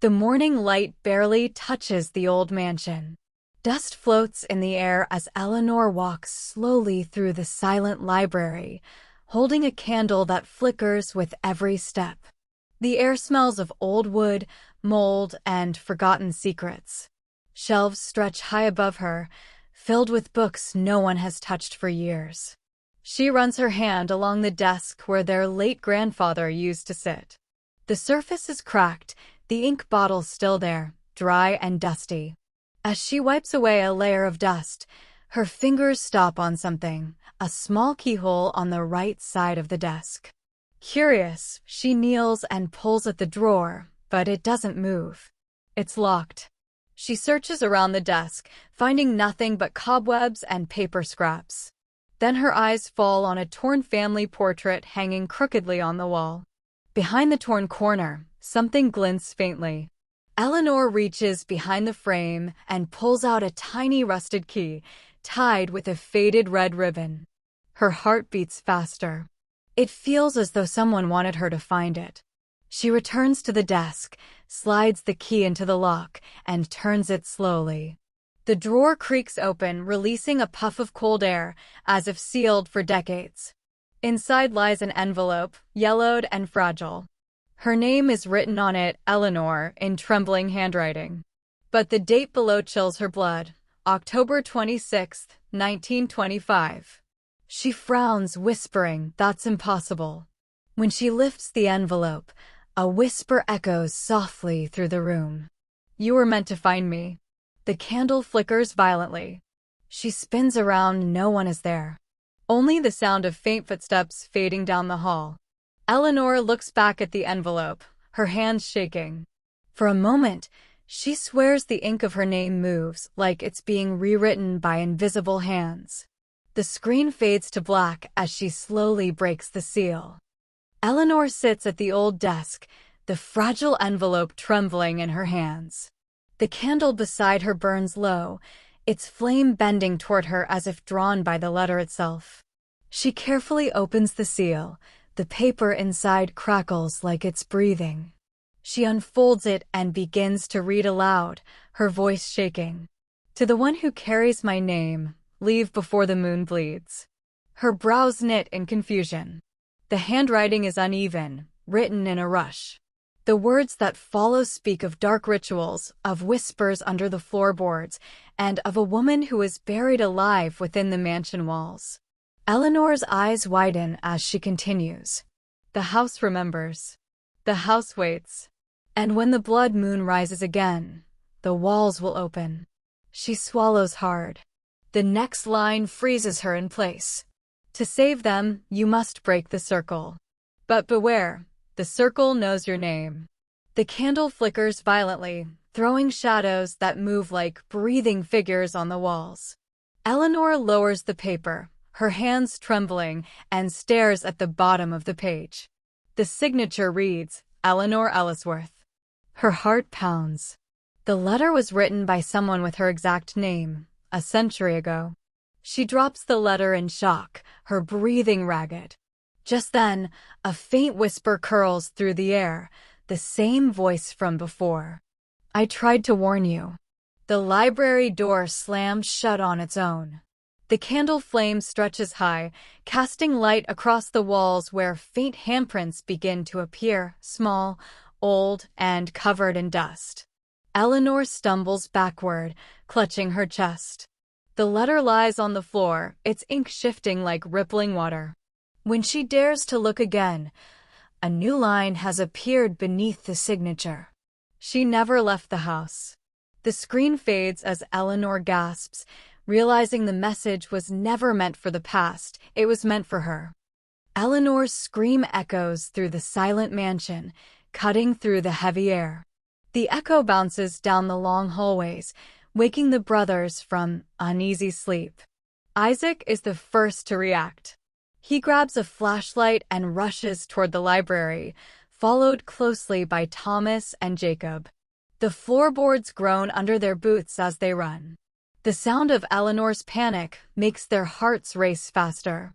The morning light barely touches the old mansion. Dust floats in the air as Eleanor walks slowly through the silent library, holding a candle that flickers with every step. The air smells of old wood, mold, and forgotten secrets. Shelves stretch high above her, filled with books no one has touched for years. She runs her hand along the desk where their late grandfather used to sit. The surface is cracked, the ink bottle still there, dry and dusty. As she wipes away a layer of dust, her fingers stop on something, a small keyhole on the right side of the desk. Curious, she kneels and pulls at the drawer, but it doesn't move. It's locked. She searches around the desk, finding nothing but cobwebs and paper scraps. Then her eyes fall on a torn family portrait hanging crookedly on the wall. Behind the torn corner, something glints faintly. Eleanor reaches behind the frame and pulls out a tiny rusted key, tied with a faded red ribbon. Her heart beats faster. It feels as though someone wanted her to find it. She returns to the desk, slides the key into the lock, and turns it slowly. The drawer creaks open, releasing a puff of cold air, as if sealed for decades. Inside lies an envelope, yellowed and fragile. Her name is written on it, Eleanor, in trembling handwriting. But the date below chills her blood, October 26, 1925. She frowns, whispering, "That's impossible." When she lifts the envelope, a whisper echoes softly through the room. "You were meant to find me." The candle flickers violently. She spins around, no one is there. Only the sound of faint footsteps fading down the hall. Eleanor looks back at the envelope, her hands shaking. For a moment, she swears the ink of her name moves, like it's being rewritten by invisible hands. The screen fades to black as she slowly breaks the seal. Eleanor sits at the old desk, the fragile envelope trembling in her hands. The candle beside her burns low, its flame bending toward her as if drawn by the letter itself. She carefully opens the seal. The paper inside crackles like it's breathing. She unfolds it and begins to read aloud, her voice shaking. "To the one who carries my name, leave before the moon bleeds." Her brows knit in confusion. The handwriting is uneven, written in a rush. The words that follow speak of dark rituals, of whispers under the floorboards, and of a woman who is buried alive within the mansion walls. Eleanor's eyes widen as she continues. The house remembers. The house waits. And when the blood moon rises again, the walls will open. She swallows hard. The next line freezes her in place. "To save them, you must break the circle. But beware, the circle knows your name." The candle flickers violently, throwing shadows that move like breathing figures on the walls. Eleanor lowers the paper, her hands trembling, and stares at the bottom of the page. The signature reads, Eleanor Ellisworth. Her heart pounds. The letter was written by someone with her exact name, a century ago. She drops the letter in shock, her breathing ragged. Just then, a faint whisper curls through the air, the same voice from before. "I tried to warn you." The library door slams shut on its own. The candle flame stretches high, casting light across the walls where faint handprints begin to appear, small, old, and covered in dust. Eleanor stumbles backward, clutching her chest. The letter lies on the floor, its ink shifting like rippling water. When she dares to look again, a new line has appeared beneath the signature. She never left the house. The screen fades as Eleanor gasps, realizing the message was never meant for the past, it was meant for her. Eleanor's scream echoes through the silent mansion, cutting through the heavy air. The echo bounces down the long hallways, waking the brothers from uneasy sleep. Isaac is the first to react. He grabs a flashlight and rushes toward the library, followed closely by Thomas and Jacob. The floorboards groan under their boots as they run. The sound of Eleanor's panic makes their hearts race faster.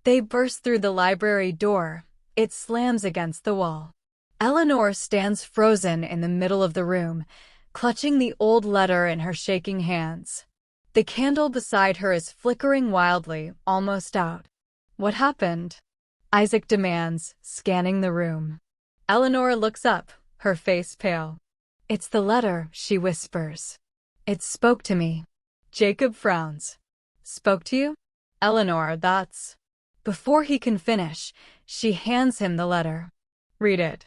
They burst through the library door. It slams against the wall. Eleanor stands frozen in the middle of the room, clutching the old letter in her shaking hands. The candle beside her is flickering wildly, almost out. What happened? Isaac demands, scanning the room. Eleanor looks up, her face pale. It's the letter, she whispers. It spoke to me. Jacob frowns. Spoke to you? Eleanor, that's... Before he can finish, she hands him the letter. Read it.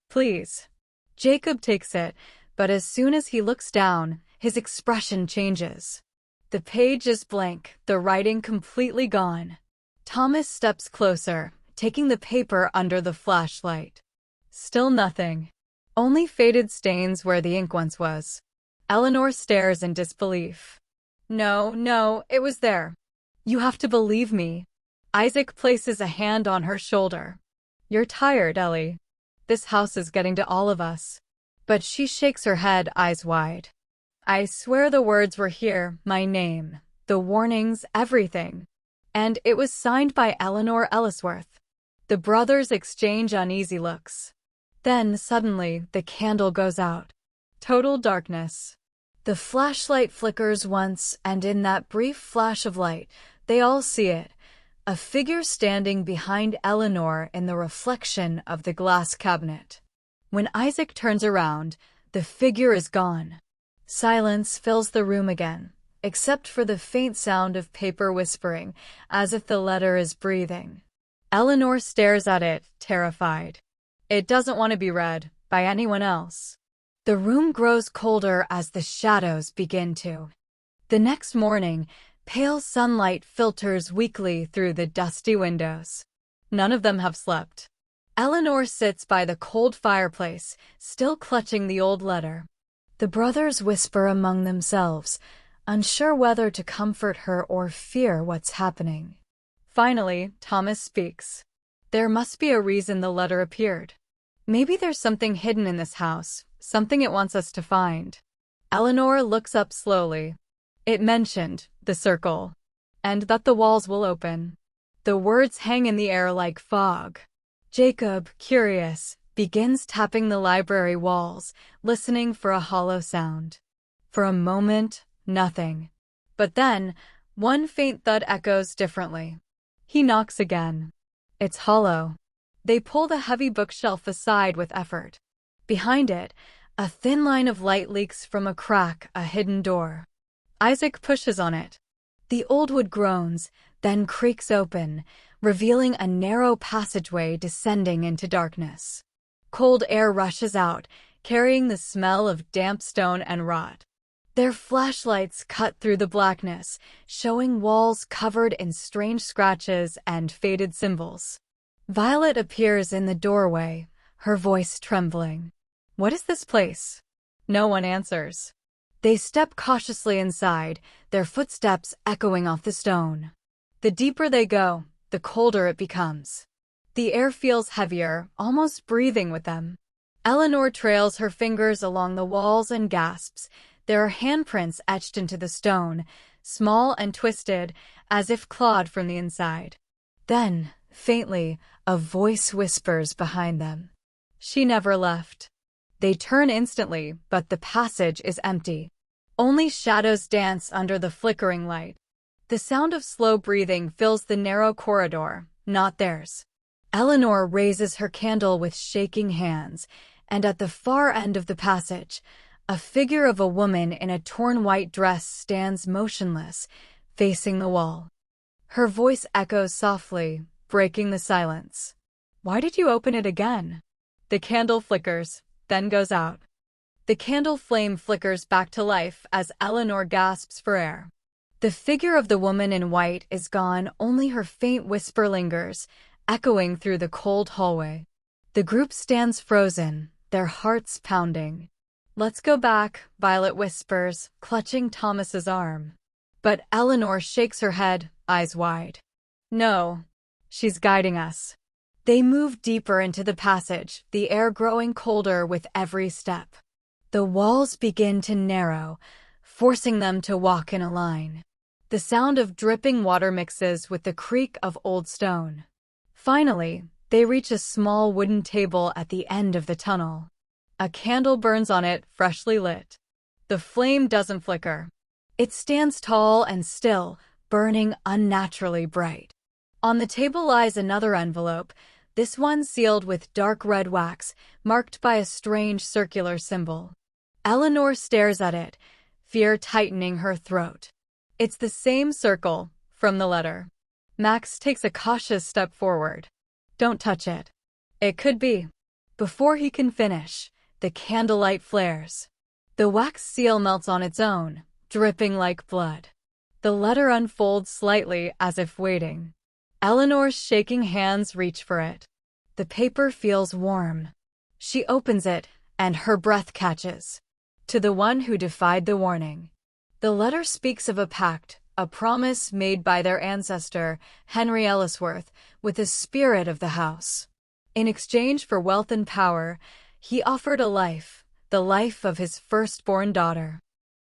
Please. Jacob takes it, but as soon as he looks down, his expression changes. The page is blank, the writing completely gone. Thomas steps closer, taking the paper under the flashlight. Still nothing. Only faded stains where the ink once was. Eleanor stares in disbelief. No, it was there. You have to believe me. Isaac places a hand on her shoulder. You're tired, Ellie. This house is getting to all of us. But she shakes her head, eyes wide. I swear the words were here, my name, the warnings, everything. And it was signed by Eleanor Ellisworth. The brothers exchange uneasy looks. Then, suddenly, the candle goes out. Total darkness. The flashlight flickers once, and in that brief flash of light, they all see it. A figure standing behind Eleanor in the reflection of the glass cabinet. When Isaac turns around, the figure is gone. Silence fills the room again, except for the faint sound of paper whispering, as if the letter is breathing. Eleanor stares at it, terrified. It doesn't want to be read by anyone else. The room grows colder as the shadows begin to. The next morning, pale sunlight filters weakly through the dusty windows. None of them have slept. Eleanor sits by the cold fireplace, still clutching the old letter. The brothers whisper among themselves, unsure whether to comfort her or fear what's happening. Finally, Thomas speaks. There must be a reason the letter appeared. Maybe there's something hidden in this house, something it wants us to find. Eleanor looks up slowly. It mentioned the circle, and that the walls will open. The words hang in the air like fog. Jacob, curious, begins tapping the library walls, listening for a hollow sound. For a moment, nothing. But then, one faint thud echoes differently. He knocks again. It's hollow. They pull the heavy bookshelf aside with effort. Behind it, a thin line of light leaks from a crack, a hidden door. Isaac pushes on it. The old wood groans, then creaks open, revealing a narrow passageway descending into darkness. Cold air rushes out, carrying the smell of damp stone and rot. Their flashlights cut through the blackness, showing walls covered in strange scratches and faded symbols. Violet appears in the doorway, her voice trembling. What is this place? No one answers. They step cautiously inside, their footsteps echoing off the stone. The deeper they go, the colder it becomes. The air feels heavier, almost breathing with them. Eleanor trails her fingers along the walls and gasps. There are handprints etched into the stone, small and twisted, as if clawed from the inside. Then, faintly, a voice whispers behind them. She never left. They turn instantly, but the passage is empty. Only shadows dance under the flickering light. The sound of slow breathing fills the narrow corridor, not theirs. Eleanor raises her candle with shaking hands, and at the far end of the passage, a figure of a woman in a torn white dress stands motionless, facing the wall. Her voice echoes softly, breaking the silence. Why did you open it again? The candle flickers, then goes out. The candle flame flickers back to life as Eleanor gasps for air. The figure of the woman in white is gone, only her faint whisper lingers, echoing through the cold hallway. The group stands frozen, their hearts pounding. Let's go back, Violet whispers, clutching Thomas's arm. But Eleanor shakes her head, eyes wide. No, she's guiding us. They move deeper into the passage, the air growing colder with every step. The walls begin to narrow, forcing them to walk in a line. The sound of dripping water mixes with the creak of old stone. Finally, They reach a small wooden table at the end of the tunnel. A candle burns on it, freshly lit. The flame doesn't flicker. It stands tall and still, burning unnaturally bright. On the table lies another envelope, this one sealed with dark red wax, marked by a strange circular symbol. Eleanor stares at it, fear tightening her throat. It's the same circle from the letter. Max takes a cautious step forward. Don't touch it. It could be. Before he can finish, the candlelight flares. The wax seal melts on its own, dripping like blood. The letter unfolds slightly as if waiting. Eleanor's shaking hands reach for it. The paper feels warm. She opens it, and her breath catches. To the one who defied the warning. The letter speaks of a pact, a promise made by their ancestor, Henry Ellisworth, with the spirit of the house. In exchange for wealth and power, he offered a life, the life of his firstborn daughter.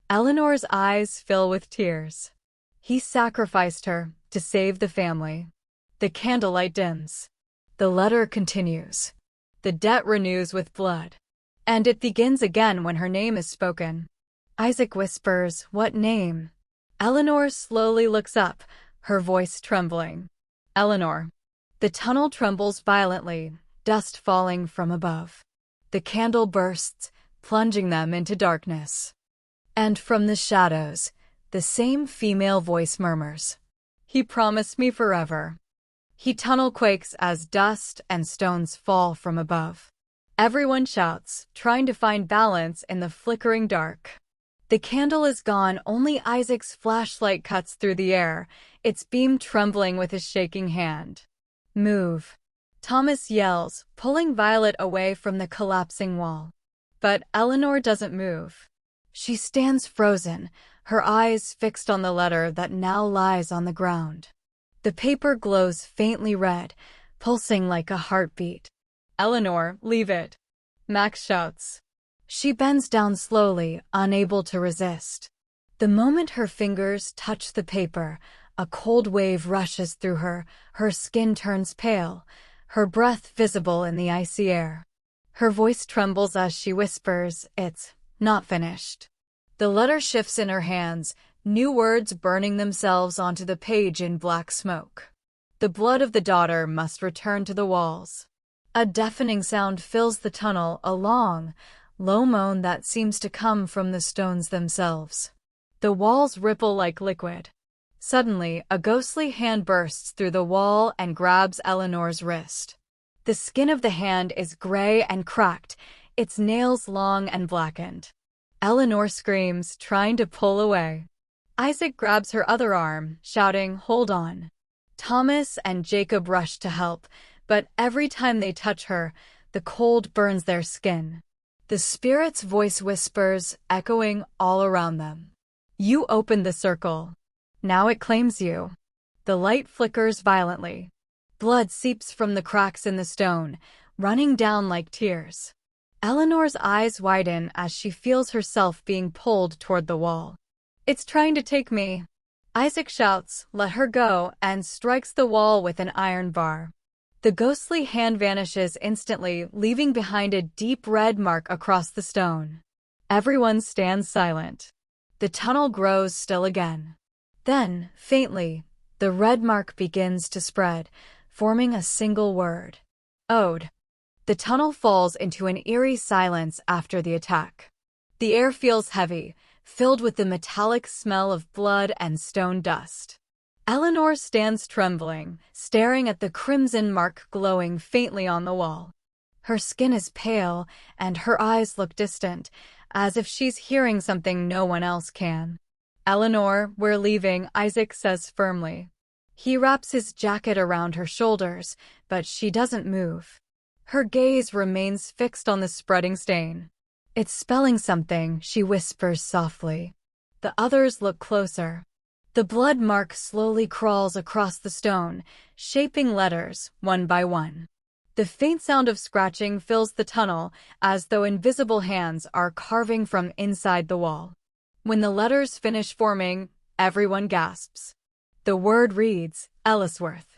Eleanor's eyes fill with tears. He sacrificed her to save the family. The candlelight dims. The letter continues. The debt renews with blood. And it begins again when her name is spoken. Isaac whispers, "What name?" Eleanor slowly looks up, her voice trembling. Eleanor. The tunnel trembles violently, dust falling from above. The candle bursts, plunging them into darkness. And from the shadows, the same female voice murmurs. He promised me forever. The tunnel quakes as dust and stones fall from above. Everyone shouts, trying to find balance in the flickering dark. The candle is gone, only Isaac's flashlight cuts through the air, its beam trembling with his shaking hand. Move. Thomas yells, pulling Violet away from the collapsing wall. But Eleanor doesn't move. She stands frozen, her eyes fixed on the letter that now lies on the ground. The paper glows faintly red, pulsing like a heartbeat. Eleanor, leave it. Max shouts. She bends down slowly, unable to resist. The moment her fingers touch the paper, a cold wave rushes through her, her skin turns pale, her breath visible in the icy air. Her voice trembles as she whispers, "It's not finished." The letter shifts in her hands, new words burning themselves onto the page in black smoke. The blood of the daughter must return to the walls. A deafening sound fills the tunnel, a long, low moan that seems to come from the stones themselves. The walls ripple like liquid. Suddenly, a ghostly hand bursts through the wall and grabs Eleanor's wrist. The skin of the hand is gray and cracked, its nails long and blackened. Eleanor screams, trying to pull away. Isaac grabs her other arm, shouting, "Hold on." Thomas and Jacob rush to help, but every time they touch her, the cold burns their skin. The spirit's voice whispers, echoing all around them. "You opened the circle. Now it claims you." The light flickers violently. Blood seeps from the cracks in the stone, running down like tears. Eleanor's eyes widen as she feels herself being pulled toward the wall. "It's trying to take me." Isaac shouts, "Let her go," and strikes the wall with an iron bar. The ghostly hand vanishes instantly, leaving behind a deep red mark across the stone. Everyone stands silent. The tunnel grows still again. Then, faintly, the red mark begins to spread, forming a single word. Ode. The tunnel falls into an eerie silence after the attack. The air feels heavy, filled with the metallic smell of blood and stone dust. Eleanor stands trembling, staring at the crimson mark glowing faintly on the wall. Her skin is pale, and her eyes look distant, as if she's hearing something no one else can. "Eleanor, we're leaving," Isaac says firmly. He wraps his jacket around her shoulders, but she doesn't move. Her gaze remains fixed on the spreading stain. "It's spelling something," she whispers softly. The others look closer. The blood mark slowly crawls across the stone, shaping letters, one by one. The faint sound of scratching fills the tunnel, as though invisible hands are carving from inside the wall. When the letters finish forming, everyone gasps. The word reads, Ellisworth.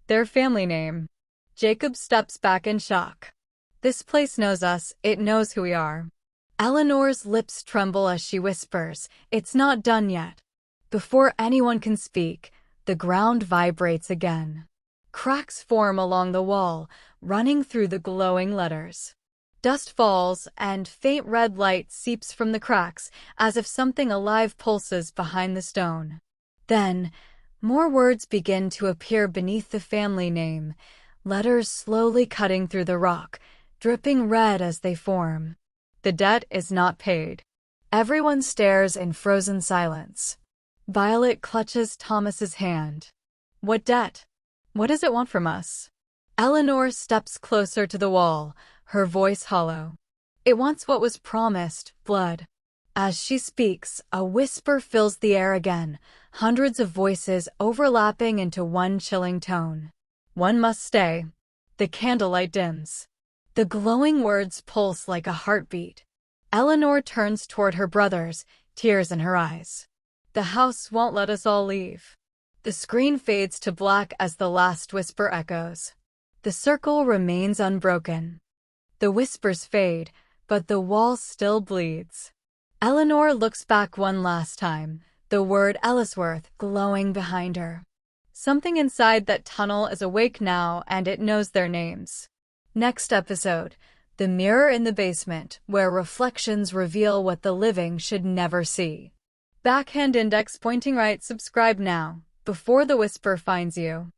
Their family name. Jacob steps back in shock. This place knows us, it knows who we are. Eleanor's lips tremble as she whispers, "It's not done yet." Before anyone can speak, the ground vibrates again. Cracks form along the wall, running through the glowing letters. Dust falls, and faint red light seeps from the cracks, as if something alive pulses behind the stone. Then, more words begin to appear beneath the family name, letters slowly cutting through the rock, dripping red as they form. The debt is not paid. Everyone stares in frozen silence. Violet clutches Thomas's hand. "What debt? What does it want from us?" Eleanor steps closer to the wall, her voice hollow. "It wants what was promised, blood." As she speaks, a whisper fills the air again, hundreds of voices overlapping into one chilling tone. "One must stay." The candlelight dims. The glowing words pulse like a heartbeat. Eleanor turns toward her brothers, tears in her eyes. "The house won't let us all leave." The screen fades to black as the last whisper echoes. The circle remains unbroken. The whispers fade, but the wall still bleeds. Eleanor looks back one last time, the word Ellisworth glowing behind her. Something inside that tunnel is awake now, and it knows their names. Next episode, The Mirror in the Basement, where reflections reveal what the living should never see. Backhand index pointing right. Subscribe now, before the whisper finds you.